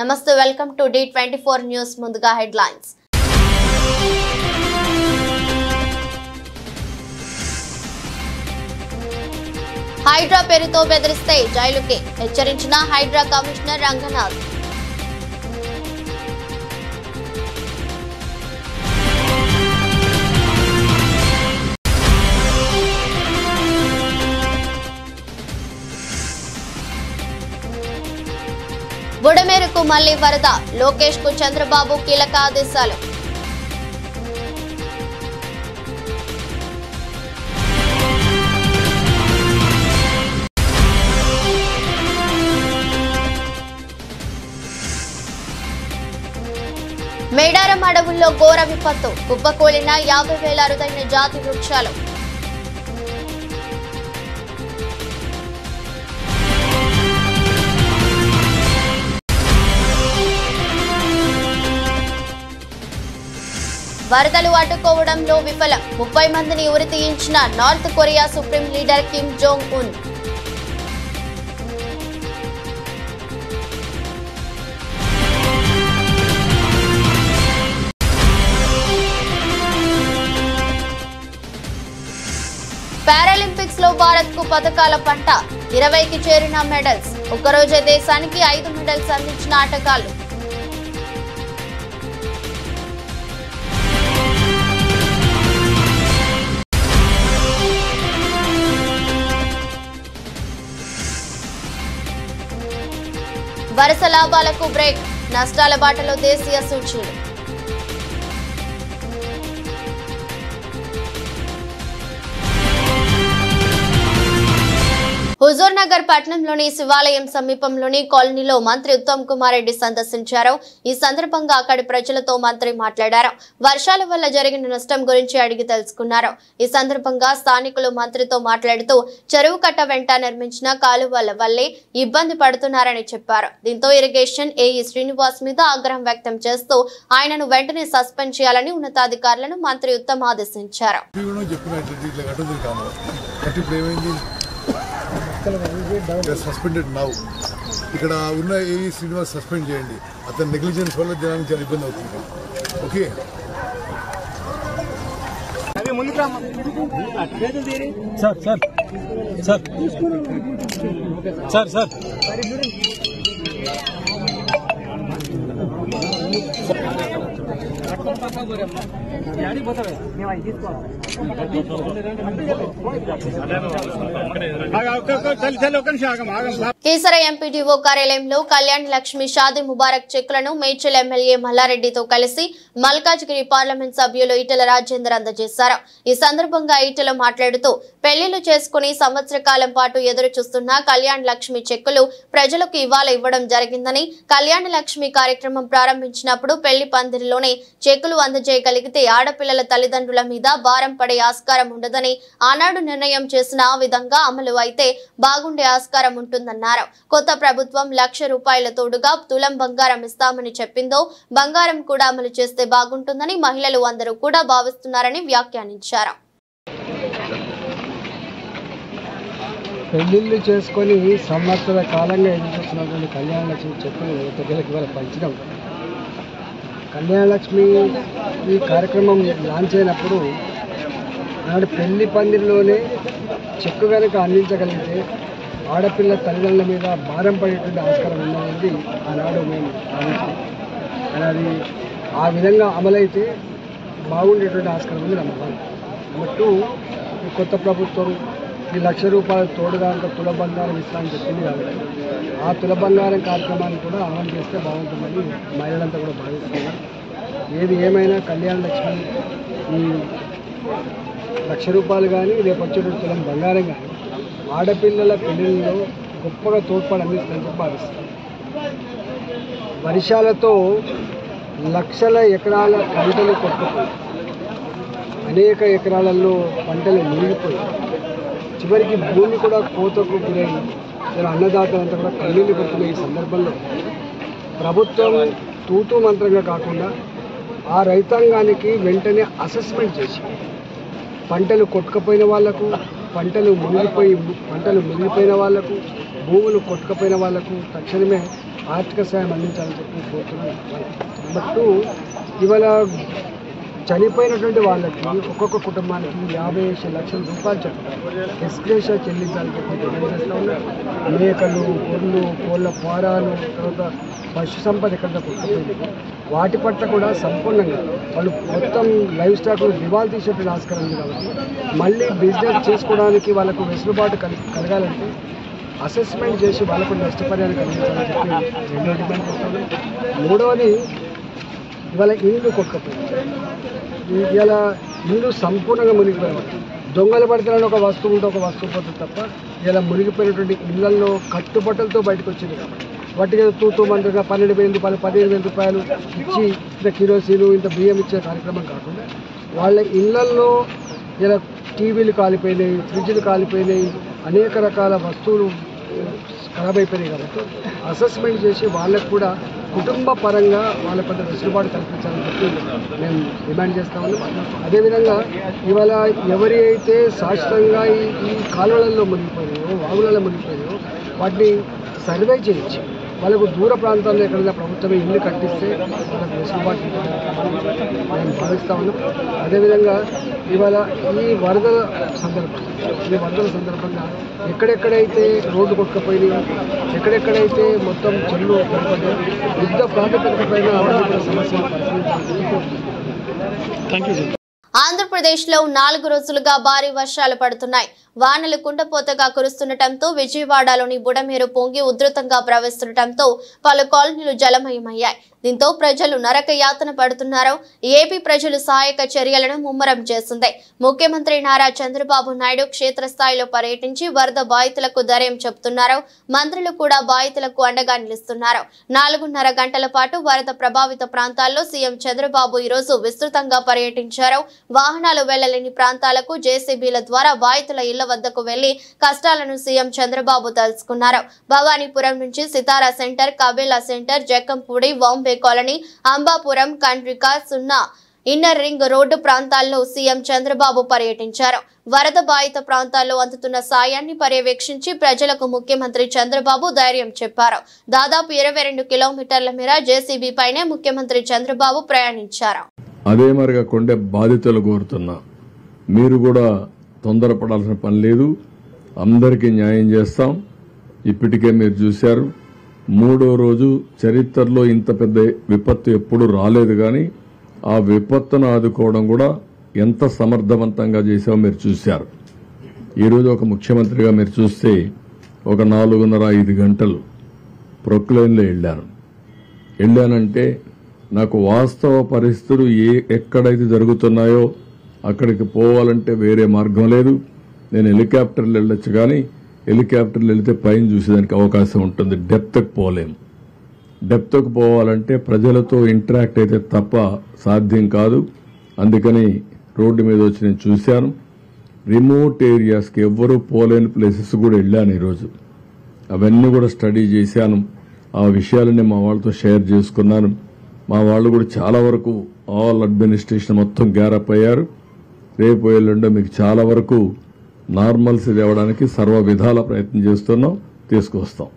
నమస్తే, welcome to D24 news. ముందుగా headlines. Hydraa పేరుతో బెదిరిస్తే జైలుకే హెచ్చరించిన హైడ్రా కమిషనర్ రంగనాథ్. బుడమేరుకు మళ్లీ వరద, లోకేష్ కు చంద్రబాబు కీలక ఆదేశాలు. మేడారం అడవుల్లో ఘోర విపత్తు, కుప్పకూలిన 50,000 అరుదైన జాతి వృక్షాలు. వరదలు అడ్డుకోవడంలో విఫలం, 30 మందిని ఉరి తీయించిన North Korea supreme leader Kim Jong Un. Paralympics లో భారత్ కు పథకాల పంట, 20కి చేరిన మెడల్స్. ఒక్కరోజే దేశానికి 5 మెడల్స్ అందించిన ఆటగాళ్లు. వరుస లాభాలకు బ్రేక్, నష్టాల బాటలో దేశీయ సూచీలు. హుజూర్ నగర్ పట్టణంలోని శివాలయం సమీపంలోని కాలనీలో మంత్రి ఉత్తమ్ కుమార్ రెడ్డి సందర్శించారు. ఈ సందర్భంగా అక్కడి ప్రజలతో మంత్రి మాట్లాడారు. వర్షాల వల్ల జరిగిన నష్టం గురించి అడిగి తెలుసుకున్నారు. ఈ సందర్భంగా స్థానికులు మంత్రితో మాట్లాడుతూ చెరువు కట్ట వెంట నిర్మించిన కాలువల వల్లే ఇబ్బంది పడుతున్నారని చెప్పారు. దీంతో ఇరిగేషన్ ఏఈ శ్రీనివాస్ మీద ఆగ్రహం వ్యక్తం చేస్తూ ఆయనను వెంటనే సస్పెండ్ చేయాలని ఉన్నతాధికారులను మంత్రి ఉత్తమ్ ఆదేశించారు. Suspended now. ఇక్కడ ఉన్న ఏఈ శ్రీనివాస్ సస్పెండ్ చేయండి. అతని నెగ్లిజెన్స్ వల్ల జనానికి చాలా ఇబ్బంది అవుతుంది. Okay, sir sir sir sir sir Keesara MPDO కార్యాలయంలో కళ్యాణ్ లక్ష్మి షాదీ ముబారక్ చెక్లను మేడ్చల్ ఎమ్మెల్యే మల్లారెడ్డితో కలిసి మల్కాజ్గిరి పార్లమెంట్ సభ్యులు ఈటెల రాజేందర్ అందజేశారు. ఈ సందర్భంగా ఈటెల మాట్లాడుతూ పెళ్లిళ్లు చేసుకుని సంవత్సర కాలం పాటు ఎదురు చూస్తున్న కళ్యాణ్ లక్ష్మి చెక్కులు ప్రజలకు ఇవాళ ఇవ్వడం జరిగిందని, కళ్యాణ్ లక్ష్మి కార్యక్రమం ప్రారంభించినప్పుడు పెళ్లి పందిరిలోనే చెక్కులు అందజేయగలిగితే ఆడపిల్లల తల్లిదండ్రుల మీద భారం పడే ఆస్కారం ఉండదని, ఆనాడు నిర్ణయం చేసిన ఆ విధంగా అమలు అయితే బాగుండే ఆస్కారం ఉంటుందన్నారు. కొత్త ప్రభుత్వం ₹1,00,000 తోడుగా తులం బంగారం ఇస్తామని చెప్పిందో బంగారం కూడా అమలు చేస్తే బాగుంటుందని మహిళలు అందరూ కూడా భావిస్తున్నారని వ్యాఖ్యానించారు. పెళ్లిళ్ళు చేసుకొని సంవత్సర కాలంగా ఎదుర్కొంటున్నటువంటి కళ్యాణ లక్ష్మి చెప్పులు ప్రజలకు ఇవాళ పంచడం. కళ్యాణ లక్ష్మి ఈ కార్యక్రమం లాంచ్ అయినప్పుడు నాడు పెళ్లి పందిరిలోనే చెక్కు కనుక అందించగలిగితే ఆడపిల్ల తల్లిదండ్రుల మీద భారం పడేటువంటి ఆస్కారం ఉందనేది ఆనాడు మేము భావిస్తాం. కానీ అది ఆ విధంగా అమలైతే బాగుండేటువంటి ఆస్కారం ఉంది. నెంబర్ 1. నెంబర్ 2, ఈ కొత్త ప్రభుత్వం ఈ ₹1,00,000 తోడుగా ఇంకా తుల బంగారం ఇస్తామని చెప్పింది కాబట్టి ఆ తుల బంగారం కార్యక్రమాన్ని కూడా అమలు చేస్తే బాగుంటుందని మహిళలంతా కూడా భావిస్తున్నారు. ఏది ఏమైనా కళ్యాణ లక్ష్మి ఈ ₹1,00,000 కానీ రేపు వచ్చేటువంటి తులం బంగారం కానీ ఆడపిల్లల పెళ్లిళ్ళలో గొప్పగా తోడ్పాటు అందిస్తుందని చెప్పి భావిస్తారు. వర్షాలతో లక్షల ఎకరాల పంటలు కొట్టుకుపోయి అనేక ఎకరాలలో పంటలు మునిగిపోయి చివరికి భూమి కూడా కోతకు గురై అన్నదాతలంతా కూడా కన్నీళ్లు పెట్టుకునే ఈ సందర్భంలో ప్రభుత్వం తూతూ మంత్రంగా కాకుండా ఆ రైతాంగానికి వెంటనే అసెస్మెంట్ చేసి పంటలు కొట్టుకుపోయిన వాళ్లకు, పంటలు మునిగిపోయిన వాళ్లకు, భూములు కొట్టుకుపోయిన వాళ్లకు తక్షణమే ఆర్థిక సాయం అందించాలని చెప్పి కోరుతున్నాను. నెంబర్ 2, ఇవాళ చనిపోయినటువంటి వాళ్ళకి ఒక్కొక్క కుటుంబానికి 50 లక్షల రూపాయలు చెప్పడం ఎక్స్గ్రేషియా చెల్లించాలని చెప్పి డిమాండ్ చేస్తూ ఉన్నారు. మేకలు, గొర్రెలు, కోళ్ళ ఫారాలు, తర్వాత పశు సంపద ఎక్కడ పుట్టుకుంది వాటి పట్ల కూడా సంపూర్ణంగా వాళ్ళు మొత్తం లైవ్ స్టాక్లు దివాళ తీసేటువంటి ఆస్కారం ఉంది. కాబట్టి మళ్ళీ బిజినెస్ చేసుకోవడానికి వాళ్ళకు వెసులుబాటు కలగాలంటే అసెస్మెంట్ చేసి వాళ్ళకు నష్టపరిహారం కలిగించాలని చెప్పి రెండో డిమాండ్ చేస్తున్నాం. మూడవది, ఇవాళ ఇల్లు కొట్టుకుపోయింది. ఇలా ఇల్లు సంపూర్ణంగా మునిగిపోయాయి. దొంగలు పడతారని ఒక వస్తువు ఉంటే ఒక వస్తువు పోతుంది తప్ప ఇలా మునిగిపోయినటువంటి ఇళ్లలో కట్టుబట్టలతో బయటకు వచ్చింది. కాబట్టి వాటికి తూతూ మందుగా 12,000 రూపాయలు 15,000 రూపాయలు ఇచ్చి ఇంత కిరోసీలు ఇంత బియ్యం ఇచ్చే కార్యక్రమం కాకుండా వాళ్ళ ఇళ్లల్లో ఇలా టీవీలు కాలిపోయినాయి, ఫ్రిడ్జ్లు కాలిపోయినాయి, అనేక రకాల వస్తువులు ఖరాబ్ అయిపోయినాయి. కాబట్టి అసెస్మెంట్ చేసి వాళ్ళకు కూడా కుటుంబ పరంగా వాళ్ళ కొంత వెసులుబాటు కల్పించాలని చెప్పి మేము డిమాండ్ చేస్తా ఉన్నాం. అదేవిధంగా ఇవాళ ఎవరి అయితే శాశ్వతంగా ఈ కాలువలలో మునిగిపోయాయో, వాగులలో మునిగిపోయాయో వాటిని సర్వే చేయించి వాళ్ళకు దూర ప్రాంతాల్లో ఎక్కడైనా ప్రభుత్వమే ఇల్లు కట్టిస్తే వాళ్ళకు వెసులుబాటు ఉంటుందని మేము భావిస్తూ ఉన్నాం. అదేవిధంగా ఇవాళ ఈ వరదల సందర్భంగా ఎక్కడెక్కడైతే రోడ్డు కొట్టుకుపోయినాయి, ఎక్కడెక్కడైతే మొత్తం చెల్లు పడిపోయాయో యుద్ధ ప్రాతిపదిక పైన అవన్నీ సమస్యలు పరిశీలించాలని. ఆంధ్రప్రదేశ్లో 4 రోజులుగా భారీ వర్షాలు పడుతున్నాయి. వానలు కుండపోతగా కురుస్తుండటంతో విజయవాడలోని బుడమేరు పొంగి ఉధృతంగా ప్రవహిస్తుండటంతో పలు కాలనీలు జలమయమయ్యాయి. దీంతో ప్రజలు నరక యాతన పడుతున్నారు. ఏపీ ప్రజలు సహాయక చర్యలను ముమ్మరం చేస్తుంది. ముఖ్యమంత్రి నారా చంద్రబాబు నాయుడు క్షేత్రస్థాయిలో పర్యటించి వరద బాధితులకు ధైర్యం చెబుతున్నారు. మంత్రులు కూడా బాధితులకు అండగా నిలుస్తున్నారు. 4.5 గంటల పాటు వరద ప్రభావిత ప్రాంతాల్లో సీఎం చంద్రబాబు ఈరోజు విస్తృతంగా పర్యటించారు. వాహనాలు వెళ్లలేని ప్రాంతాలకు జేసీబీల ద్వారా బాధితుల ఇళ్ల వద్దకు వెళ్లి కష్టాలను సీఎం చంద్రబాబు తెలుసుకున్నారు. భవానీపురం నుంచి సితారా centre, కబేలా centre, Jakkampudi, Bombay colony, Ambapuram, Kandrika, సున్నా ఇన్నర్ రింగ్ రోడ్డు ప్రాంతాల్లో సీఎం చంద్రబాబు పర్యటించారు. వరద బాధిత ప్రాంతాల్లో అందుతున్న సాయాన్ని పర్యవేక్షించి ప్రజలకు ముఖ్యమంత్రి చంద్రబాబు ధైర్యం చెప్పారు. దాదాపు 22 కిలోమీటర్ల మేర జేసీబీ పైనే ముఖ్యమంత్రి చంద్రబాబు ప్రయాణించారు. అదే మరిగా కొండే బాధితులు కోరుతున్నా, మీరు కూడా తొందరపడాల్సిన పని లేదు. అందరికీ న్యాయం చేస్తాం. ఇప్పటికే మీరు చూశారు, 3వ రోజు చరిత్రలో ఇంత పెద్ద విపత్తు ఎప్పుడు రాలేదు. కానీ ఆ విపత్తును ఆదుకోవడం కూడా ఎంత సమర్థవంతంగా చేసామో మీరు చూశారు. ఈరోజు ఒక ముఖ్యమంత్రిగా మీరు చూస్తే ఒక 4.5 గంటలు ప్రొక్లైన్లో వెళ్ళానంటే నాకు వాస్తవ పరిస్థితులు ఎక్కడైతే జరుగుతున్నాయో అక్కడికి పోవాలంటే వేరే మార్గం లేదు. నేను హెలికాప్టర్లు వెళ్ళొచ్చు, కానీ హెలికాప్టర్లు వెళితే పైన చూసేదానికి అవకాశం ఉంటుంది. డెప్త్కి పోలేం. డెప్త్కి పోవాలంటే ప్రజలతో ఇంటరాక్ట్ అయితే తప్ప సాధ్యం కాదు. అందుకని రోడ్డు మీద వచ్చి నేను చూశాను. రిమోట్ ఏరియాస్కి ఎవ్వరూ పోలేని ప్లేసెస్ కూడా వెళ్ళాను ఈరోజు. అవన్నీ కూడా స్టడీ చేశాను. ఆ విషయాలని మా వాళ్ళతో షేర్ చేసుకున్నాను. మా వాళ్ళు కూడా చాలా వరకు ఆల్ అడ్మినిస్ట్రేషన్ మొత్తం గ్యారప్ అయ్యారు. రేపు ఎల్లుండో మీకు చాలా వరకు నార్మల్సీ తేవడానికి సర్వ విధాల ప్రయత్నం చేస్తున్నాం, తీసుకొస్తాం.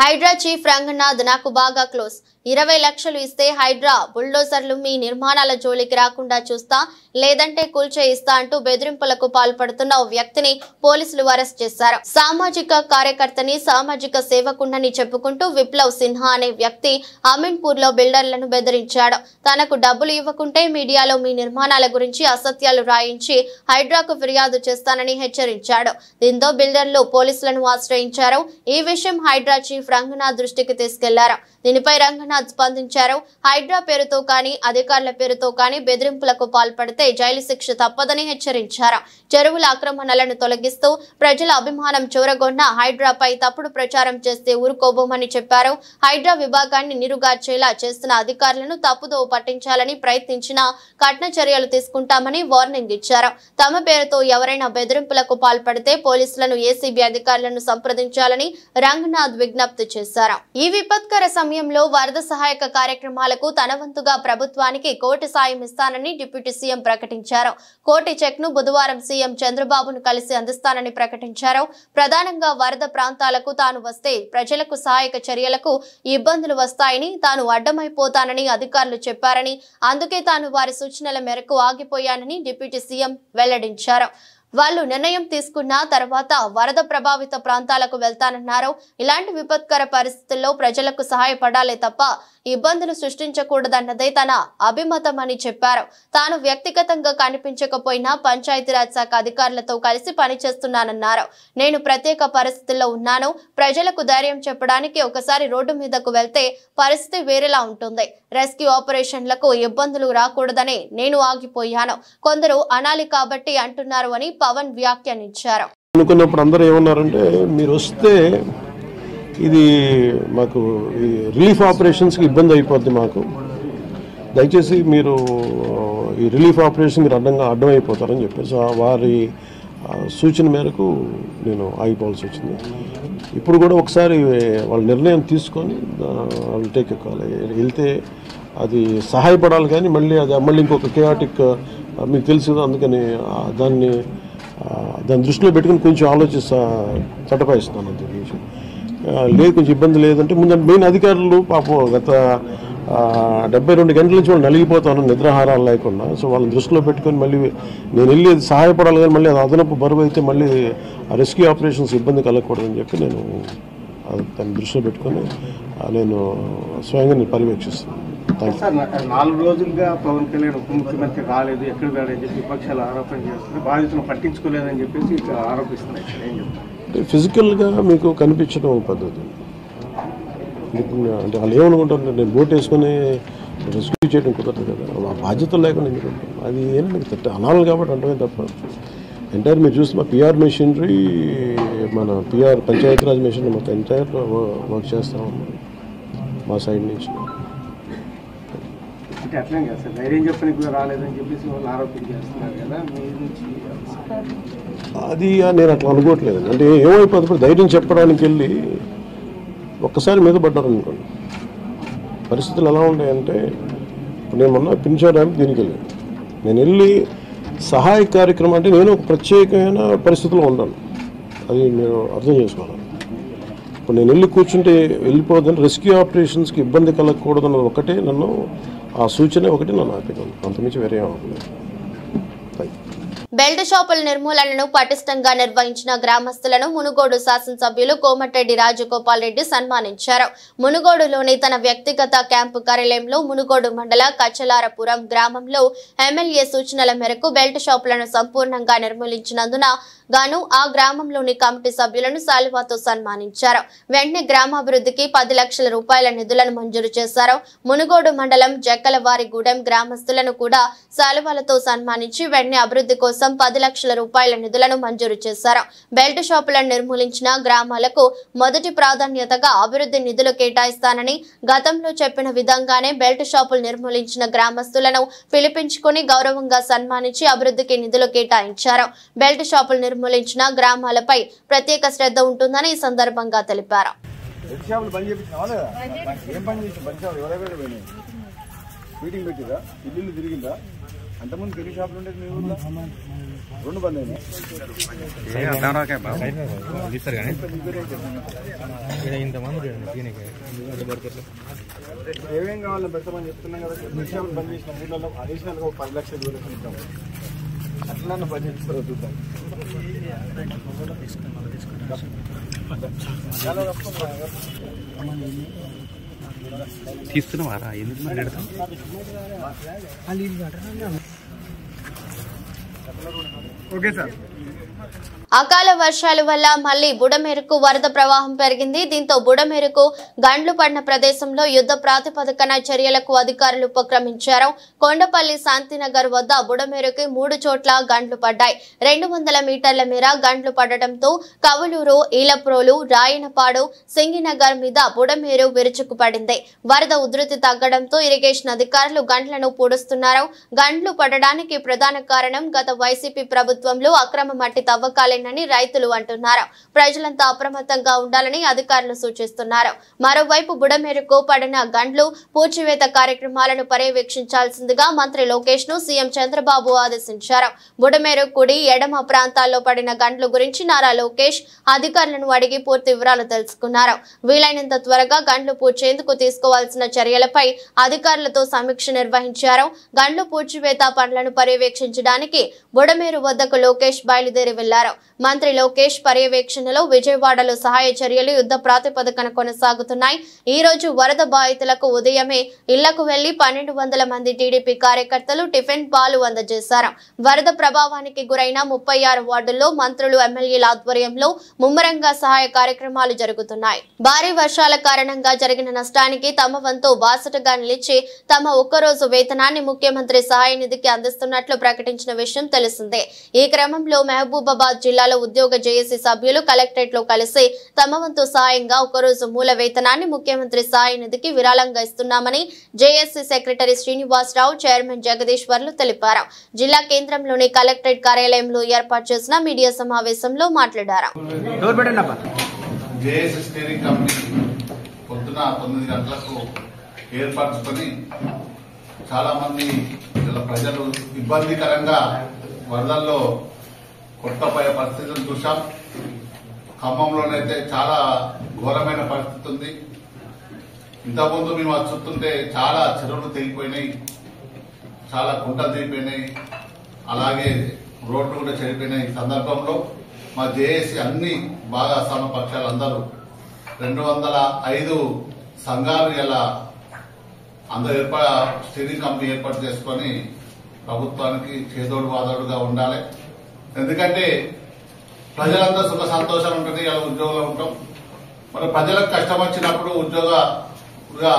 హైడ్రా చీఫ్ రంగనాథ్ నాకు బాగా క్లోజ్. 20 లక్షలు ఇస్తే హైడ్రా బుల్డోజర్లు మీ నిర్మాణాల జోలికి రాకుండా చూస్తా, లేదంటే కూల్చేయిస్తా అంటూ బెదిరింపులకు పాల్పడుతున్న ఓ వ్యక్తిని పోలీసులు అరెస్ట్ చేశారు. సామాజిక కార్యకర్తని, సామాజిక సేవకుణ్ణని చెప్పుకుంటూ విప్లవ్ సిన్హా అనే వ్యక్తి అమీన్పూర్ లో బిల్డర్లను బెదిరించాడు. తనకు డబ్బులు ఇవ్వకుంటే మీడియాలో మీ నిర్మాణాల గురించి అసత్యాలు రాయించి హైడ్రాకు ఫిర్యాదు చేస్తానని హెచ్చరించాడు. దీంతో బిల్డర్లు పోలీసులను ఆశ్రయించారు. ఈ విషయం హైడ్రా చీఫ్ రంగనాథ్ దృష్టికి తీసుకెళ్లారు. దీనిపై రంగనాథ్ స్పందించారు. హైడ్రా పేరుతో కానీ అధికారుల పేరుతో కానీ బెదిరింపులకు పాల్పడితే జైలు శిక్ష తప్పదని హెచ్చరించారు. చెరువుల ఆక్రమణలను తొలగిస్తూ ప్రజల అభిమానం చూరగొన్న హైడ్రాపై తప్పుడు ప్రచారం చేస్తే ఊరుకోబోమని చెప్పారు. హైడ్రా విభాగాన్ని నీరుగార్చేలా చేస్తున్న అధికారులను తప్పుదోవ పట్టించాలని ప్రయత్నించినా కఠిన చర్యలు తీసుకుంటామని వార్నింగ్ ఇచ్చారు. తమ పేరుతో ఎవరైనా బెదిరింపులకు పాల్పడితే పోలీసులను, ఏసీబీ అధికారులను సంప్రదించాలని రంగనాథ్ విజ్ఞప్తి చేశారు. ఈ విపత్కర సమయంలో సమయంలో వరద సహాయక కార్యక్రమాలకు తన వంతుగా ప్రభుత్వానికి 1 కోటి సాయం ఇస్తానని డిప్యూటీ సీఎం ప్రకటించారు. 1 కోటి చెక్ను బుధవారం సీఎం చంద్రబాబును కలిసి అందిస్తానని ప్రకటించారు. ప్రధానంగా వరద ప్రాంతాలకు తాను వస్తే ప్రజలకు సహాయక చర్యలకు ఇబ్బందులు వస్తాయని, తాను అడ్డమైపోతానని అధికారులు చెప్పారని, అందుకే తాను వారి సూచనల మేరకు ఆగిపోయానని డిప్యూటీ సీఎం వెల్లడించారు. వాళ్ళు నిర్ణయం తీసుకున్న తర్వాత వరద ప్రభావిత ప్రాంతాలకు వెళ్తానన్నారు. ఇలాంటి విపత్కర పరిస్థితుల్లో ప్రజలకు సహాయపడాలే తప్ప ఇబ్బందులు సృష్టించకూడదన్నదే తన అభిమతమని చెప్పారు. తాను వ్యక్తిగతంగా కనిపించకపోయినా పంచాయతీరాజ్ శాఖ అధికారులతో కలిసి పనిచేస్తున్నానన్నారు. నేను ప్రత్యేక పరిస్థితుల్లో ఉన్నాను. ప్రజలకు ధైర్యం చెప్పడానికి ఒకసారి రోడ్డు మీదకు వెళ్తే పరిస్థితి వేరేలా ఉంటుంది. రెస్క్యూ ఆపరేషన్లకు ఇబ్బందులు రాకూడదని నేను ఆగిపోయాను. కొందరు అనాలి కాబట్టి అంటున్నారు అని పవన్ వ్యాఖ్యానించారు. అనుకున్నప్పుడు అందరూ ఏమన్నారంటే, మీరు వస్తే ఇది మాకు రిలీఫ్ ఆపరేషన్స్కి ఇబ్బంది అయిపోద్ది, మాకు దయచేసి మీరు ఈ రిలీఫ్ ఆపరేషన్ మీరు అడ్డమైపోతారని చెప్పేసి వారి సూచన మేరకు నేను ఆగిపోవాల్సి వచ్చింది. ఇప్పుడు కూడా ఒకసారి వాళ్ళ నిర్ణయం తీసుకొని వాళ్ళు టేక్ కాల్ వెళ్తే అది సహాయపడాలి, కానీ మళ్ళీ ఇంకొక కేయాటిక్ మీకు తెలుసు కదా, అందుకని దాన్ని దృష్టిలో పెట్టుకుని కొంచెం చట్టపాయిస్తున్నాను అంతే విషయం లేదు. కొంచెం ఇబ్బంది లేదంటే ముందు మెయిన్ అధికారులు పాపం గత 72 గంటల నుంచి వాళ్ళు నలిగిపోతాను నిద్రాహారాలు లేకుండా. సో వాళ్ళని దృష్టిలో పెట్టుకొని మళ్ళీ నేను వెళ్ళి సహాయపడాలి, కానీ మళ్ళీ అది అదనపు బరువు అయితే మళ్ళీ ఆ రెస్క్యూ ఆపరేషన్స్ ఇబ్బంది కలగకూడదని చెప్పి నేను దాన్ని దృష్టిలో పెట్టుకొని నేను స్వయంగా పర్యవేక్షిస్తున్నాను. సార్ 4 రోజులుగా పవన్ కళ్యాణ్ ఉప ముఖ్యమంత్రి కాలేదు, ఎక్కడ వెళ్ళని చెప్పి విపక్షాలు ఆరోపణ చేస్తున్నాయి, బాధితులను పట్టించుకోలేదని చెప్పేసి ఆరోపిస్తున్నాయి. ఏం చెప్తారు? ఫిజికల్గా మీకు కనిపించడం పద్ధతి అంటే వాళ్ళు ఏమనుకుంటారు, నేను బోట్ వేసుకొని రెస్క్యూ చేయడం కుదరదు కదా, ఆ బాధ్యతలు లేకుండా ఎందుకంటే అది ఏంటంటే అనాలి కాబట్టి అంటమే తప్ప ఎంటైర్ మీరు చూస్తే మా పిఆర్ మెషినరీ, మన పిఆర్ పంచాయతీరాజ్ మెషినరీ మొత్తం ఎంటైర్ వర్క్ చేస్తూ ఉన్నాం మా సైడ్ నుంచి. అంటే అట్లా కదా సార్, ధైర్యం చెప్పడానికి కూడా రాలేదని చెప్పేసి వాళ్ళు ఆరోపణ చేస్తున్నారు కదా మీ నుంచి. అది నేను అట్లా అనుకోవట్లేదు. అంటే ఏమైపోతుంది, ధైర్యం చెప్పడానికి వెళ్ళి ఒక్కసారి మీద పడ్డారు అనుకోండి, పరిస్థితులు ఎలా ఉంటాయంటే, నేను మొన్న పింఛన్ ర్యాంప్ దీనికి వెళ్ళాను. నేను వెళ్ళి సహాయ కార్యక్రమం అంటే నేను ఒక ప్రత్యేకమైన పరిస్థితుల్లో ఉన్నాను, అది మీరు అర్థం చేసుకోవాలి. ఇప్పుడు నేను వెళ్ళి కూర్చుంటే వెళ్ళిపోదని రెస్క్యూ ఆపరేషన్స్కి ఇబ్బంది కలగకూడదన్నది ఒకటే నన్ను, ఆ సూచన ఒకటి నన్ను ఆపినాను, అంతమించి వేరే అవ్వలేదు. బెల్ట్ షాపుల నిర్మూలనను పటిష్టంగా నిర్వహించిన గ్రామస్తులను మునుగోడు శాసనసభ్యులు కోమటిరెడ్డి రాజగోపాల్ రెడ్డి సన్మానించారు. మునుగోడులోని తన వ్యక్తిగత క్యాంపు కార్యాలయంలో మునుగోడు మండల కచ్చలారపురం గ్రామంలో ఎమ్మెల్యే సూచనల మేరకు బెల్ట్ షాపులను సంపూర్ణంగా నిర్మూలించినందున గాను ఆ గ్రామంలోని కమిటీ సభ్యులను శాలువాతో సన్మానించారు. వెంటనే గ్రామాభివృద్ధికి 10 లక్షల రూపాయల నిధులను మంజూరు చేశారు. మునుగోడు మండలం జక్కలవారిగూడెం గ్రామస్తులను కూడా శాలువాలతో సన్మానించి వెంటనే అభివృద్ధి కోసం 10 లక్షల రూపాయల నిధులను మంజూరు చేశారు. బెల్ట్ షాపులను నిర్మూలించిన గ్రామాలకు మొదటి ప్రాధాన్యతగా అభివృద్ధి నిధులు కేటాయిస్తానని, గతంలో చెప్పిన విధంగానే బెల్ట్ షాపులు నిర్మూలించిన గ్రామస్తులను పిలిపించుకుని గౌరవంగా సన్మానించి అభివృద్ధికి నిధులు కేటాయించారు. బెల్ట్ షాపులు నిర్మూలించిన గ్రామాలపై ప్రత్యేక శ్రద్ధ ఉంటుందని ఈ సందర్భంగా తెలిపారు. మీటింగ్ పెట్టిరా, ఇల్లు తిరిగిందా, అంతకుముందు పెళ్లి షాపులు ఉండేది మీ ఊళ్ళో 2 బంద్ అయినాయి. ఏమేం కావాలని పెడతామని చెప్తున్నాం కదా, పెళ్లి షాపులు బంద్ చేసిన ఊళ్ళలో అడిషనల్గా 10 లక్షలు ఇస్తాం, అట్లా పని చేస్తారు చూద్దాం. తీస్తున్నావారా ఎందుకు మాట్లాడతాం? Okay sir. అకాల వర్షాల వల్ల మళ్లీ బుడమేరుకు వరద ప్రవాహం పెరిగింది. దీంతో బుడమేరుకు గండ్లు పడిన ప్రదేశంలో యుద్ధ ప్రాతిపదికన చర్యలకు అధికారులు ఉపక్రమించారు. కొండపల్లి శాంతినగర్ వద్ద బుడమేరుకి 3 చోట్ల గండ్లు పడ్డాయి. 200 మీటర్ల మేర గండ్లు పడటంతో కవులూరు, ఈలప్రోలు, రాయనపాడు, సింగినగర్ మీద బుడమేరు విరుచుకుపడింది. వరద ఉధృతి తగ్గడంతో ఇరిగేషన్ అధికారులు గండ్లను పూడుస్తున్నారు. గండ్లు పడడానికి ప్రధాన కారణం గత వైసీపీ ప్రభుత్వంలో అక్రమ మట్టి తవ్వకాలేనని రైతులు అంటున్నారు. ప్రజలంతా అప్రమత్తంగా ఉండాలని అధికారులు సూచిస్తున్నారు. మరోవైపు బుడమేరుకు పడిన గండ్లు పూడ్చివేత కార్యక్రమాలను పర్యవేక్షించాల్సిందిగా మంత్రి లోకేష్ ను సీఎం చంద్రబాబు ఆదేశించారు. బుడమేరు కుడి ఎడమ ప్రాంతాల్లో పడిన గండ్లు గురించి నారా లోకేష్ అధికారులను అడిగి పూర్తి వివరాలు తెలుసుకున్నారు. వీలైనంత త్వరగా గండ్లు పూడ్చేందుకు తీసుకోవాల్సిన చర్యలపై అధికారులతో సమీక్ష నిర్వహించారు. గండ్లు పూడ్చివేత పనులను పర్యవేక్షించడానికి బుడమేరు వద్దకు లోకేష్ బయలుదేరి వెళ్లారు. మంత్రి లోకేష్ పర్యవేక్షణలో విజయవాడలో సహాయ చర్యలు యుద్ధ ప్రాతిపదికన కొనసాగుతున్నాయి. ఈ రోజు వరద బాధితులకు ఉదయమే ఇళ్లకు వెళ్లి 1200 మంది టీడీపీ కార్యకర్తలు టిఫిన్ పాలు అందజేశారు. వరద ప్రభావానికి గురైన 36 వార్డుల్లో మంత్రులు ఎమ్మెల్యేల ఆధ్వర్యంలో ముమ్మరంగా సహాయ కార్యక్రమాలు జరుగుతున్నాయి. భారీ వర్షాల కారణంగా జరిగిన నష్టానికి తమ వంతు బాసటగా నిలిచి తమ ఒక్కరోజు వేతనాన్ని ముఖ్యమంత్రి సహాయ నిధికి అందిస్తున్నట్లు ప్రకటించిన విషయం తెలిసిందే. ఈ క్రమంలో మహబూబాబాద్ జిల్లాలో ఉద్యోగ జేఏసీ సభ్యులు కలెక్టరేట్ లో కలిసి తమ వంతు సాయంగా ఒకరోజు మూల వేతనాన్ని ముఖ్యమంత్రి సహాయ నిధికి విరాళంగా ఇస్తున్నామని జేఏసీ సెక్రటరీ శ్రీనివాసరావు, చైర్మన్ జగదీశ్వర్లు తెలిపారు. జిల్లా కేంద్రంలోని కలెక్టరేట్ కార్యాలయంలో ఏర్పాటు చేసిన మీడియా సమావేశంలో మాట్లాడారు. ఏర్పరచుకొని చాలా మంది ప్రజలు ఇబ్బందికరంగా వరదల్లో కొట్టపోయే పరిస్థితులు చూశాం. ఖమ్మంలోనైతే చాలా ఘోరమైన పరిస్థితి ఉంది. ఇంతకుముందు మేము చూస్తుంటే చాలా చెరువులు తెగిపోయినాయి, చాలా కుంటలు తెగిపోయినాయి, అలాగే రోడ్లు కూడా చెడిపోయినాయి. ఈ సందర్భంలో మా జేఏసీ అన్ని భాగస్వామ్య పక్షాలు అందరూ 205 సంఘాలు ఇలా అందరూ స్టీరింగ్ కమిటీ ఏర్పాటు చేసుకుని ప్రభుత్వానికి చేదోడు వాదోడుగా ఉండాలి. ఎందుకంటే ప్రజలంతా సుఖ సంతోషాలు ఉంటుంది, ఇలా ఉద్యోగంలో ఉంటాం. మన ప్రజలకు కష్టం వచ్చినప్పుడు ఉద్యోగంగా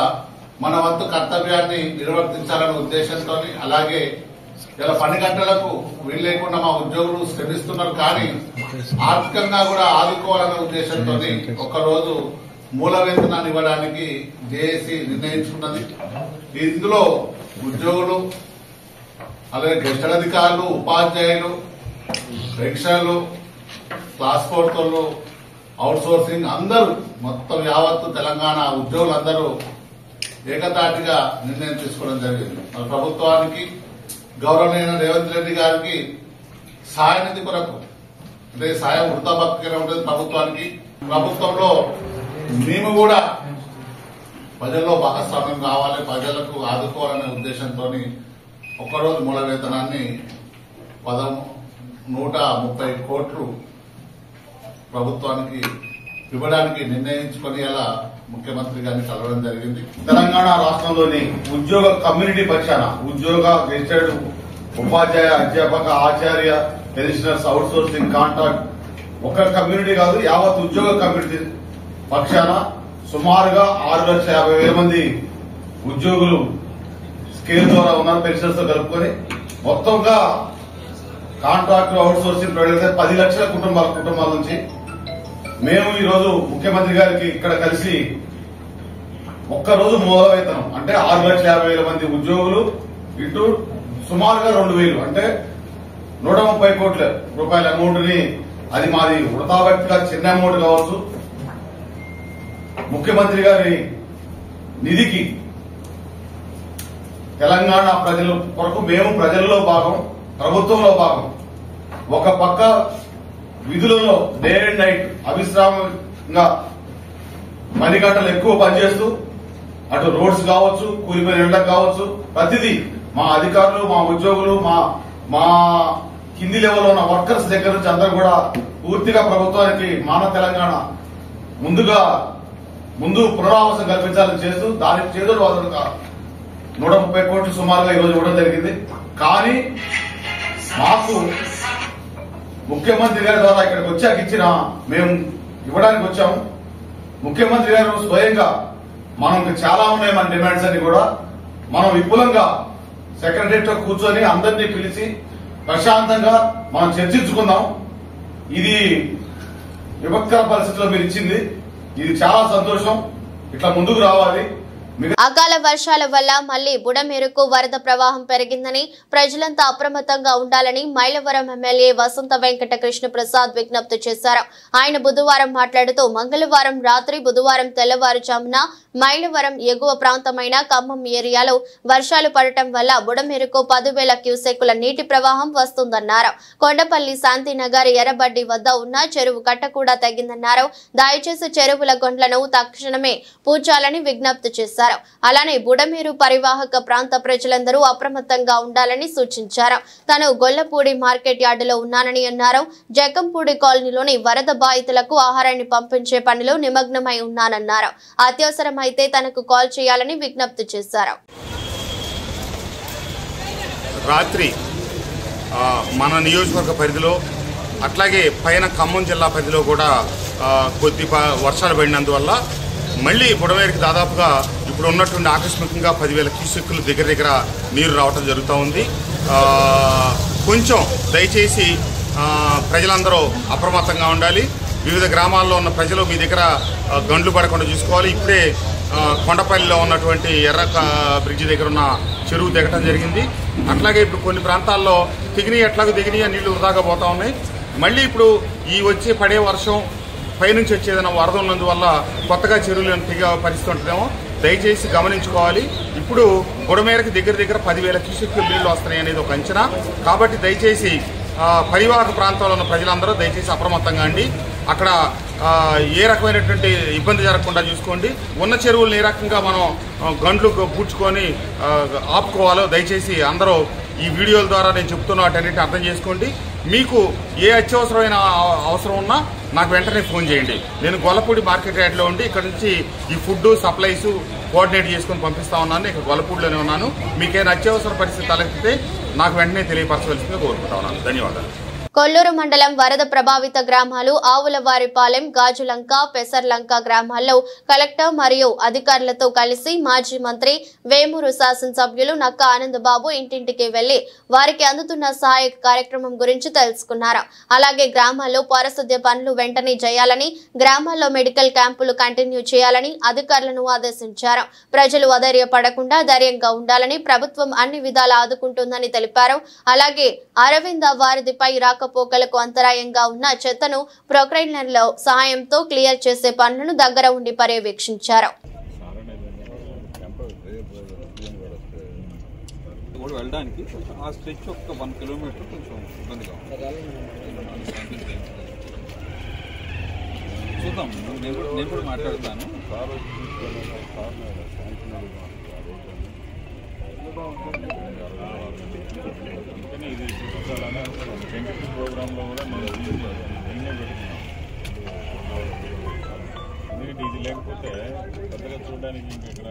మన వంతు కర్తవ్యాన్ని నిర్వర్తించాలనే ఉద్దేశంతో, అలాగే ఇలా పని గంటలకు వీలు లేకుండా మా ఉద్యోగులు శ్రమిస్తున్నారు, కానీ ఆర్థికంగా కూడా ఆదుకోవాలనే ఉద్దేశంతో ఒకరోజు మూల వేతనాన్ని ఇవ్వడానికి జేఏసీ నిర్ణయించుకున్నది. ఇందులో ఉద్యోగులు, అలాగే గెస్టల్ అధికారులు, ఉపాధ్యాయులు, పెన్షన్లు, క్లాస్ 4 అవుట్ సోర్సింగ్ అందరూ మొత్తం యావత్తు తెలంగాణ ఉద్యోగులందరూ ఏకతాటిగా నిర్ణయం తీసుకోవడం జరిగింది. మన ప్రభుత్వానికి గౌరవనీయ రేవంత్ రెడ్డి గారికి సహాయ నిధి కొరకు, అంటే సాయం వృత్తాపక్తిగా ఉంటుంది ప్రభుత్వానికి. ప్రభుత్వంలో మేము కూడా ప్రజల్లో భాగస్వామ్యం కావాలి, ప్రజలకు ఆదుకోవాలనే ఉద్దేశంతో ఒక్కరోజు మూల వేతనాన్ని 130 కోట్లు ప్రభుత్వానికి ఇవ్వడానికి నిర్ణయించుకుని అలా ముఖ్యమంత్రి గారిని కలవడం జరిగింది. తెలంగాణ రాష్ట్రంలోని ఉద్యోగ కమ్యూనిటీ పక్షాన ఉద్యోగ గెస్టెడ్ ఉపాధ్యాయ, అధ్యాపక, ఆచార్య, పెన్షనర్స్, అవుట్ సోర్సింగ్, కాంట్రాక్ట్ ఒక కమ్యూనిటీ కాదు, యావత్ ఉద్యోగ కమ్యూనిటీ పక్షాన సుమారుగా 6,50,000 మంది ఉద్యోగులు స్కేల్ ద్వారా ఉన్నారు. పెన్షన్స్ తో కలుపుకొని మొత్తంగా కాంట్రాక్ట్, అవుట్ సోర్సింగ్ ప్రొవైడ్ 10 లక్షల కుటుంబాల నుంచి మేము ఈ రోజు ముఖ్యమంత్రి గారికి ఇక్కడ కలిసి ఒక్కరోజు మూల వేతనం అంటే 6,50,000 మంది ఉద్యోగులు ఇటు సుమారుగా 2,000 అంటే 130 కోట్ల రూపాయల అమౌంట్ ని, అది మాది వృతాభక్తిగా చిన్న అమౌంట్ కావచ్చు, ముఖ్యమంత్రి గారి నిధికి తెలంగాణ ప్రజల కొరకు మేము ప్రజల్లో భాగం, ప్రభుత్వంలో భాగం. ఒక పక్క విధులలో డే అండ్ నైట్ అవిశ్రామంగా 10 గంటలు ఎక్కువ పనిచేస్తూ అటు రోడ్స్ కావచ్చు, కూలిపోయిన ఇళ్లకు కావచ్చు, ప్రతిదీ మా అధికారులు, మా ఉద్యోగులు, మా కింది లెవెల్లో ఉన్న వర్కర్స్ దగ్గర నుంచి అందరూ కూడా పూర్తిగా ప్రభుత్వానికి మాన తెలంగాణ ముందు పునరావాసం కల్పించాలని చేస్తూ దానికి చేదోడు వాదోడుగా 130 కోట్లు సుమారుగా ఈరోజు ఇవ్వడం జరిగింది. కానీ మాకు ముఖ్యమంత్రి గారి ద్వారా ఇక్కడికి వచ్చాక మేము ఇవ్వడానికి వచ్చాము. ముఖ్యమంత్రి గారు స్వయంగా మనం చాలా ఉన్నాయి మన డిమాండ్స్ అన్ని కూడా మనం విపులంగా సెక్రటరియట్ లో కూర్చొని అందరినీ పిలిచి ప్రశాంతంగా మనం చర్చించుకుందాం. ఇది విపత్కర పరిస్థితిలో మీరు ఇచ్చింది, ఇది చాలా సంతోషం. ఇట్లా ముందుకు రావాలి. అకాల వర్షాల వల్ల మళ్లీ బుడమేరుకు వరద ప్రవాహం పెరిగిందని ప్రజలంతా అప్రమత్తంగా ఉండాలని మైలవరం ఎమ్మెల్యే వసంత వెంకట కృష్ణ ప్రసాద్ విజ్ఞప్తి చేశారు. ఆయన బుధవారం మాట్లాడుతూ మంగళవారం రాత్రి బుధవారం తెల్లవారుజామున మైలవరం ఎగువ ప్రాంతమైన ఖమ్మం ఏరియాలో వర్షాలు పడటం వల్ల బుడమేరుకు 10,000 క్యూసెక్కుల నీటి ప్రవాహం వస్తుందన్నారు. కొండపల్లి శాంతినగర్ ఎర్రబడ్డి వద్ద ఉన్న చెరువు కట్ట కూడా తగ్గిందన్నారు. దయచేసి చెరువుల గొండ్లను తక్షణమే పూడ్చాలని విజ్ఞప్తి చేశారు. అలానే బుడమేరు పరివాహక ప్రాంత ప్రజలందరూ అప్రమత్తంగా ఉండాలని సూచించారు. తాను గొల్లపూడి మార్కెట్ యార్డులో ఉన్నానని అన్నారు. జగ్గంపూడి కాలనీలోని వరద బాధితులకు ఆహారాన్ని పంపించే పనిలో నిమగ్నమై ఉన్నానన్నారు. అత్యవసరమైతే తనకు కాల్ చేయాలని విజ్ఞప్తి చేశారు. రాత్రి మన నియోజకవర్గ పరిధిలో అట్లాగే పైన ఖమ్మం జిల్లా పరిధిలో కూడా కొద్ది వర్షాలు పడినందువల్ల మళ్ళీ బుడమేరుకి దాదాపుగా ఇప్పుడు ఉన్నటువంటి ఆకస్మికంగా 10,000 క్యూసెక్కులు దగ్గర నీరు రావటం జరుగుతూ ఉంది. కొంచెం దయచేసి ప్రజలందరూ అప్రమత్తంగా ఉండాలి. వివిధ గ్రామాల్లో ఉన్న ప్రజలు మీ దగ్గర గండ్లు పడకుండా చూసుకోవాలి. ఇప్పుడే కొండపల్లిలో ఉన్నటువంటి ఎర్ర బ్రిడ్జి దగ్గర ఉన్న చెరువు దిగటం జరిగింది. అట్లాగే ఇప్పుడు కొన్ని ప్రాంతాల్లో దిగినాయి నీళ్లు వృధాగా పోతా ఉన్నాయి. మళ్ళీ ఇప్పుడు ఈ వచ్చే పడే వర్షం పైనుంచి వచ్చేదైనా వరద ఉన్నందువల్ల కొత్తగా చెరువులను తెగే పరిస్థితి ఉంటుందేమో దయచేసి గమనించుకోవాలి. ఇప్పుడు బుడమేరకు దగ్గర 10,000 క్యూసెక్కులు నీళ్లు వస్తున్నాయి అనేది ఒక అంచనా. కాబట్టి దయచేసి పరివాహక ప్రాంతాల్లో ఉన్న ప్రజలందరూ దయచేసి అప్రమత్తంగా అండి. అక్కడ ఏ రకమైనటువంటి ఇబ్బంది జరగకుండా చూసుకోండి. ఉన్న చెరువులను ఏ రకంగా మనం గండ్లు పూడ్చుకొని ఆపుకోవాలో దయచేసి అందరూ ఈ వీడియోల ద్వారా నేను చెప్తున్న వాటన్నిటిని అర్థం చేసుకోండి. మీకు ఏ అత్యవసరమైన అవసరం ఉన్నా నాకు వెంటనే ఫోన్ చేయండి. నేను గొల్లపూడి మార్కెట్ యార్డ్లో ఉండి ఇక్కడ నుంచి ఈ ఫుడ్ సప్లైస్ కోఆర్డినేట్ చేసుకుని పంపిస్తా ఉన్నాను. ఇక్కడ గొల్లపూడిలోనే ఉన్నాను. మీకేమైనా అత్యవసర పరిస్థితి తలెత్తితే నాకు వెంటనే తెలియపరచవలసిందిగా కోరుకుంటా ఉన్నాను. ధన్యవాదాలు. కొల్లూరు మండలం వరద ప్రభావిత గ్రామాలు ఆవులవారిపాలెం, గాజులంక, పెసర్లంక గ్రామాల్లో కలెక్టర్ మరియు అధికారులతో కలిసి మాజీ మంత్రి వేమూరు శాసనసభ్యులు నక్క ఆనందబాబు ఇంటింటికి వెళ్లి వారికి అందుతున్న సహాయక కార్యక్రమం గురించి తెలుసుకున్నారు. అలాగే గ్రామాల్లో పారిశుద్ధ్య పనులు వెంటనే చేయాలని, గ్రామాల్లో మెడికల్ క్యాంపులు కంటిన్యూ చేయాలని అధికారులను ఆదేశించారు. ప్రజలు అధైర్యపడకుండా ధైర్యంగా ఉండాలని ప్రభుత్వం అన్ని విధాలా ఆదుకుంటుందని తెలిపారు. అలాగే అరవింద వారిదిపై రాకపోకలకు అంతరాయంగా ఉన్న చెత్తను ప్రొక్లైనర్ల సహాయంతో క్లియర్ చేసే పనులను దగ్గర ఉండి పర్యవేక్షించారు. వెళ్ళడానికి ఆ స్ట్రెచ్ ఒక 1 కిలోమీటర్ కొంచెం ఇబ్బందిగా చూద్దాం. నేను కూడా మాట్లాడతాను. ఇది సైంటిఫిక్ ప్రోగ్రాంలో కూడా నేను పెడుతున్నాను. ఎందుకంటే ఇది లేకపోతే పెద్దగా చూడడానికి ఇక్కడ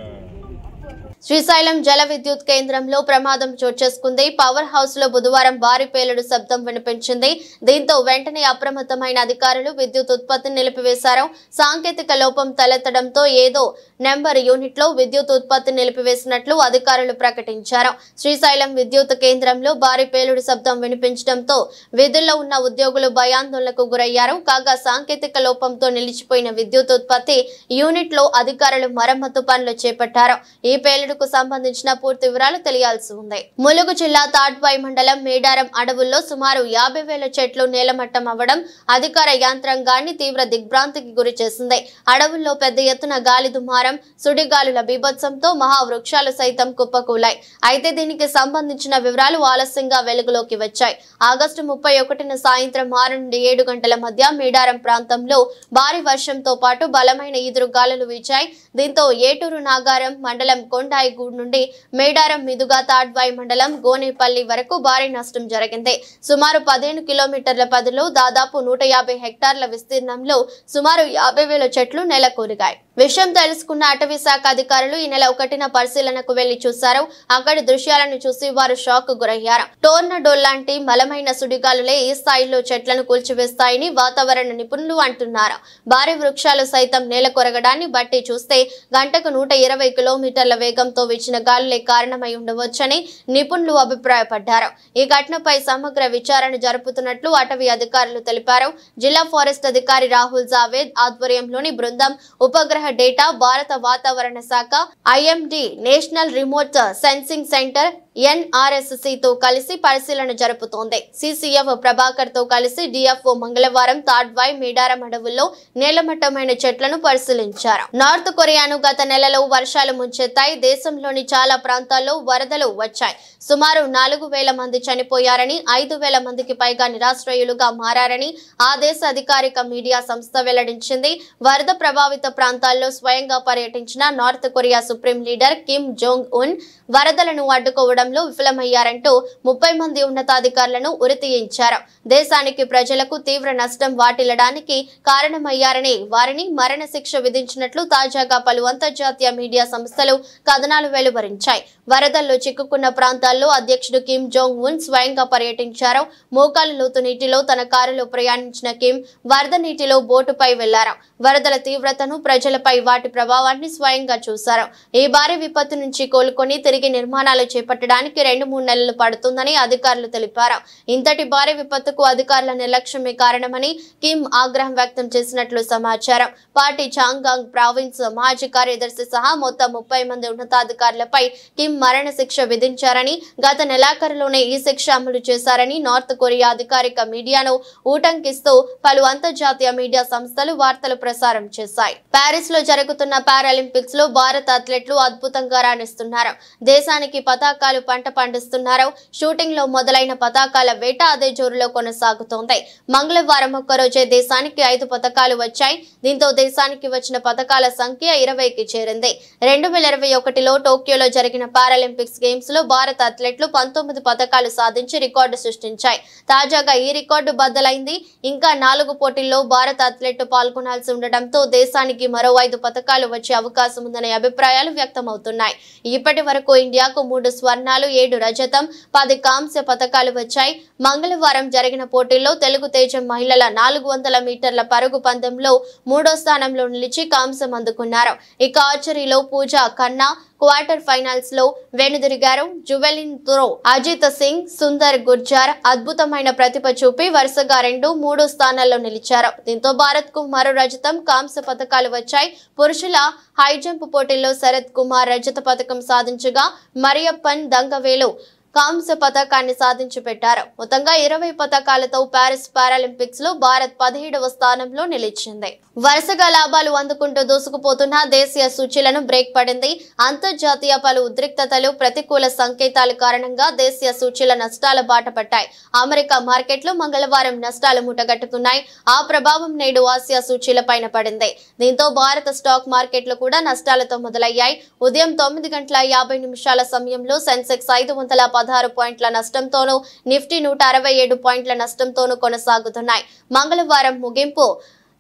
శ్రీశైలం జల విద్యుత్ కేంద్రంలో ప్రమాదం చోటు చేసుకుంది. పవర్ హౌస్ లో బుధవారం భారీ పేలుడు శబ్దం వినిపించింది. దీంతో వెంటనే అప్రమత్తమైన అధికారులు విద్యుత్ ఉత్పత్తిని నిలిపివేశారు. సాంకేతిక లోపం తలెత్తడంతో ఏదో నెంబర్ యూనిట్ లో విద్యుత్ ఉత్పత్తి నిలిపివేసినట్లు అధికారులు ప్రకటించారు. శ్రీశైలం విద్యుత్ కేంద్రంలో భారీ పేలుడు శబ్దం వినిపించడంతో విధుల్లో ఉన్న ఉద్యోగులు భయాందోళనకు గురయ్యారు. కాగా సాంకేతిక లోపంతో నిలిచిపోయిన విద్యుత్ ఉత్పత్తి యూనిట్ లో అధికారులు మరమ్మతు పనులు చేపట్టారు. ఈ పేలుడుకు సంబంధించిన పూర్తి వివరాలు తెలియాల్సి ఉంది. ములుగు జిల్లా తాడ్వాయి మండలం మేడారం అడవుల్లో సుమారు 50,000 చెట్లు నేలమట్టం అవ్వడం అధికార యంత్రాంగాన్ని తీవ్ర దిగ్భ్రాంతికి గురి చేసింది. అడవుల్లో పెద్ద ఎత్తున గాలి దుమారం, సుడిగాలుల బీభత్సంతో మహావృక్షాలు సైతం కుప్పకూలాయి. అయితే దీనికి సంబంధించిన వివరాలు ఆలస్యంగా వెలుగులోకి వచ్చాయి. ఆగస్టు 31న సాయంత్రం 6 నుండి 7 గంటల మధ్య మేడారం ప్రాంతంలో భారీ వర్షంతో పాటు బలమైన ఈదురు గాలులు వీచాయి. దీంతో ఏటూరు నాగారం మండలం కొండాయిగూడ్ నుండి మేడారం మీదుగా తాడ్వాయి మండలం గోనేపల్లి వరకు భారీ నష్టం జరిగింది. సుమారు 15 కిలోమీటర్ల పరిధిలో దాదాపు 150 హెక్టార్ల విస్తీర్ణంలో సుమారు 50,000 చెట్లు నెలకొరిగాయి. విషయం తెలుసుకున్న అటవీ శాఖ అధికారులు ఈ నెల 1న పరిశీలనకు వెళ్లి చూశారు. అక్కడి దృశ్యాలను చూసి వారు షాక్ గురయ్యారు. టోర్నడో లాంటి బలమైన సుడిగాలులే ఈ స్థాయిలో చెట్లను కూల్చివేస్తాయని వాతావరణ నిపుణులు అంటున్నారు. భారీ వృక్షాలు సైతం నేల కొరగడాన్ని బట్టి చూస్తే గంటకు 120 కిలోమీటర్ల వేగంతో వీచిన గాలులే కారణమై ఉండవచ్చని నిపుణులు అభిప్రాయపడ్డారు. ఈ ఘటనపై సమగ్ర విచారణ జరుపుతున్నట్లు అటవీ అధికారులు తెలిపారు. జిల్లా ఫారెస్ట్ అధికారి రాహుల్ జావేద్ ఆధ్వర్యంలోని బృందం ఉపగ్రహ ఉపగ్రహ డేటా భారత వాతావరణ శాఖ, IMD national remote sensing centre NRSC తో కలిసి పరిశీలన జరుపుతోంది. CCF ప్రభాకర్ తో కలిసి DFO మంగళవారం తాడ్వాయ్ మేడారం అడవుల్లో నేలమట్టమైన చెట్లను పరిశీలించారు. నార్త్ కొరియాను గత నెలలో వర్షాలు ముంచెత్తాయి. దేశంలోని చాలా ప్రాంతాల్లో వరదలు వచ్చాయి. సుమారు 4,000 మంది చనిపోయారని, 5,000 మందికి పైగా నిరాశ్రయులుగా మారారని ఆ దేశ అధికారిక మీడియా సంస్థ వెల్లడించింది. వరద ప్రభావిత ప్రాంతాల్లో స్వయంగా పర్యటించిన North Korea supreme leader Kim Jong Un వరదలను అడ్డుకోవడంలో విఫలమయ్యారంటూ 30 మంది ఉన్నతాధికారులను ఉరితీయించారు. దేశానికి ప్రజలకు తీవ్ర నష్టం వాటిల్లడానికి కారణమయ్యారని, వారిని మరణశిక్ష విధించినట్లు తాజాగా పలు అంతర్జాతీయ మీడియా సంస్థలు కథనాలు వెలువరించాయి. వరదల్లో చిక్కుకున్న ప్రాంతాల్లో అధ్యక్షుడు కిమ్ జోంగ్ ఉన్ స్వయంగా పర్యటించారు. మోకాలు లోతు నీటిలో తన కారులో ప్రయాణించిన కిమ్ వరద నీటిలో బోటుపై వెళ్లారు. వరదల తీవ్రతను, ప్రజలపై వాటి ప్రభావాన్ని స్వయంగా చూశారు. ఈ భారీ విపత్తు నుంచి కోలుకొని తిరిగి నిర్మాణాలు చేపట్టడానికి 2-3 నెలలు పడుతుందని అధికారులు తెలిపారు. ఇంతటి భారీ విపత్తుకు అధికారుల నిర్లక్ష్యమే కారణమని కిమ్ ఆగ్రహం వ్యక్తం చేసినట్లు సమాచారం. పార్టీ చాంగాంగ్ ప్రావిన్స్ మాజీ కార్యదర్శి సహా మొత్తం 30 మంది ఉన్నతాధికారులపై కిమ్ మరణ శిక్ష విధించారని, గత నెలాఖరులోనే ఈ శిక్ష అమలు చేశారని నార్త్ కొరియా అధికారిక మీడియాను ఊటంకిస్తూ పలు అంతర్జాతీయ మీడియా సంస్థలు వార్తలు ప్రసారం చేశాయి. ప్యారిస్ లో జరుగుతున్న పారాలింపిక్స్ లో భారత అథ్లెట్లు అద్భుతంగా రాణిస్తున్నారు. దేశానికి పతాకాలు పంట పండిస్తున్నారు. షూటింగ్ లో మొదలైన పతాకాల వేట అదే జోరులో కొనసాగుతోంది. మంగళవారం ఒక్కరోజే దేశానికి 5 పతకాలు వచ్చాయి. దీంతో దేశానికి వచ్చిన పతకాల సంఖ్య 20కి చేరింది. 2021లో టోక్యోలో జరిగిన పారాలింపిక్స్ గేమ్స్ లో భారత అథ్లెట్లు 19 పతకాలు సాధించి రికార్డు సృష్టించాయి. తాజాగా ఈ రికార్డు బద్దలైంది. ఇంకా 4 పోటీల్లో భారత అథ్లెట్లు పాల్గొనాల్సి ఉండడంతో దేశానికి మరో 5 పతకాలు వచ్చే అవకాశం ఉందనే అభిప్రాయాలు వ్యక్తమవుతున్నాయి. ఇప్పటి వరకు ఇండియాకు 3 స్వర్ణాలు, 7 రజతం, 10 కాంస్య పతకాలు వచ్చాయి. మంగళవారం జరిగిన పోటీల్లో తెలుగు తేజం మహిళల 400 మీటర్ల పరుగు పందెంలో 3వ స్థానంలో నిలిచి కాంస్యం అందుకున్నారు. ఇక ఆర్చరీలో పూజా ఖన్నా క్వార్టర్ ఫైనల్స్ లో వెనుదిరిగారు. జువెలిన్ త్రో అజిత్ సింగ్, సుందర్ గుర్జార్ అద్భుతమైన ప్రతిభ చూపి వరుసగా 2, 3 స్థానాల్లో నిలిచారు. దీంతో భారత్ కు మరో రజతం, కాంస్య పతకాలు వచ్చాయి. పురుషుల హై జంప్ పోటీల్లో శరత్ కుమార్ రజత పతకం సాధించగా మరియప్పన్ దంగవేలు కాంస్య పతకాన్ని సాధించి పెట్టారు. మొత్తంగా 20 పతకాలతో ప్యారిస్ పారాలింపిక్స్ లో భారత్ 17వ స్థానంలో నిలిచింది. వరుసగా లాభాలు అందుకుంటూ దూసుకుపోతున్న దేశీయ సూచీలను బ్రేక్ పడింది. అంతర్జాతీయ పలు ఉద్రిక్తతలు, ప్రతికూల సంకేతాల కారణంగా దేశీయ సూచీల నష్టాల బాట పట్టాయి. అమెరికా మార్కెట్లు మంగళవారం నష్టాలు మూటగట్టుకున్నాయి. ఆ ప్రభావం నేడు ఆసియా సూచీలపైన పడింది. దీంతో భారత స్టాక్ మార్కెట్లు కూడా నష్టాలతో మొదలయ్యాయి. ఉదయం 9:50 సమయంలో సెన్సెక్స్ 516 పాయింట్ల నష్టంతోనూ, నిఫ్టీ 167 పాయింట్ల నష్టంతోనూ కొనసాగుతున్నాయి. మంగళవారం ముగింపు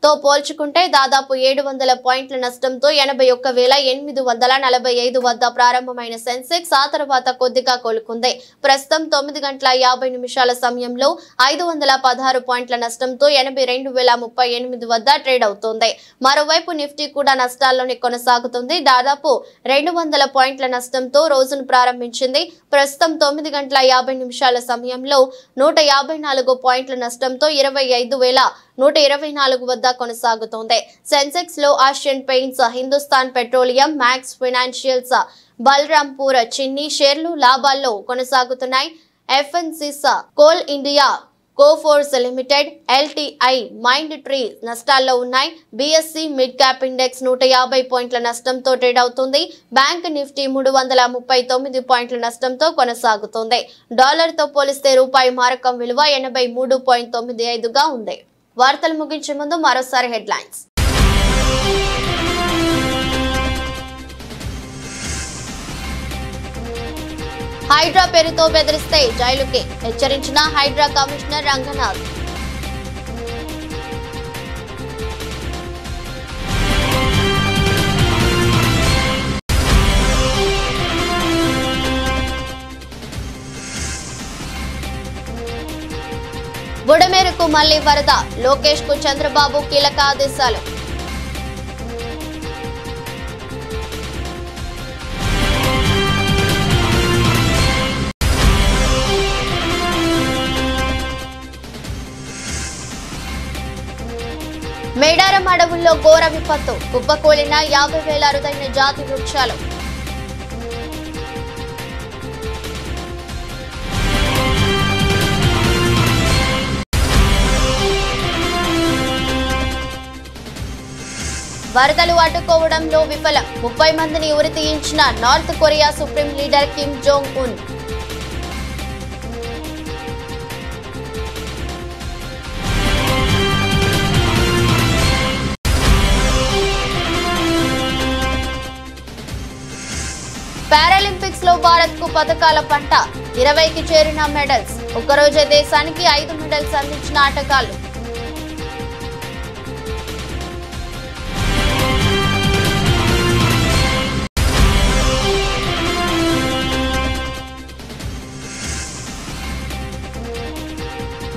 తో పోల్చుకుంటే దాదాపు 700 పాయింట్ల నష్టంతో 81,845 వద్ద ప్రారంభమైన సెన్సెక్స్ ఆ తర్వాత కొద్దిగా కోలుకుంది. ప్రస్తుతం 9:50 సమయంలో 516 పాయింట్ల నష్టంతో 82,038 వద్ద ట్రేడ్ అవుతోంది. మరోవైపు నిఫ్టీ కూడా నష్టాల్లోనే కొనసాగుతుంది. దాదాపు 200 పాయింట్ల నష్టంతో రోజును ప్రారంభించింది. ప్రస్తుతం 9:50 సమయంలో 154 పాయింట్ల నష్టంతో 25,124 వద్ద కొనసాగుతోంది. సెన్సెక్స్ లో Asian Paints, Hindustan Petroleum, Max Financials, Balrampur Chini షేర్లు లాభాల్లో కొనసాగుతున్నాయి. FNCs, Coal India, Coforge Limited, LTI, Mindtree నష్టాల్లో ఉన్నాయి. BSE మిడ్ క్యాప్ ఇండెక్స్ 150 పాయింట్ల నష్టంతో ట్రేడ్ అవుతుంది. బ్యాంక్ నిఫ్టీ 339 పాయింట్ల నష్టంతో కొనసాగుతోంది. డాలర్తో పోలిస్తే రూపాయి మారకం విలువ 83.95గా ఉంది. వార్తలు ముగించే ముందు మరోసారి హెడ్లైన్స్. హైడ్రా పేరుతో బెదిరిస్తే జైలుకి హెచ్చరించిన హైడ్రా కమిషనర్ రంగనాథ్. బుడమేరుకు మళ్లీ వరద, లోకేష్ కు చంద్రబాబు కీలక ఆదేశాలు. మేడారం అడవుల్లో ఘోర విపత్తు కుప్పకూలిన 50,000 అరుదైన జాతి వృక్షాలు. వరదలు అడ్డుకోవడంలో విఫలం 30 మందిని ఉరితీయించిన North Korea supreme leader Kim Jong Un. Paralympics లో భారత్ కు పథకాల పంట 20కి చేరిన మెడల్స్. ఒక్కరోజే దేశానికి 5 మెడల్స్ అందించిన ఆటగాళ్లు.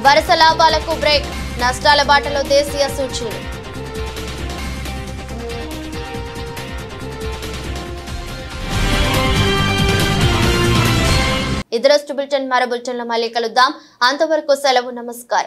వరుస లాభాలకు బ్రేక్ నష్టాల బాటలో దేశీయ సూచీలు. ఇదరస్ట్ బులెటిన్ మరో బులెటిన్లో మళ్ళీ కలుద్దాం. అంతవరకు సెలవు. నమస్కారం.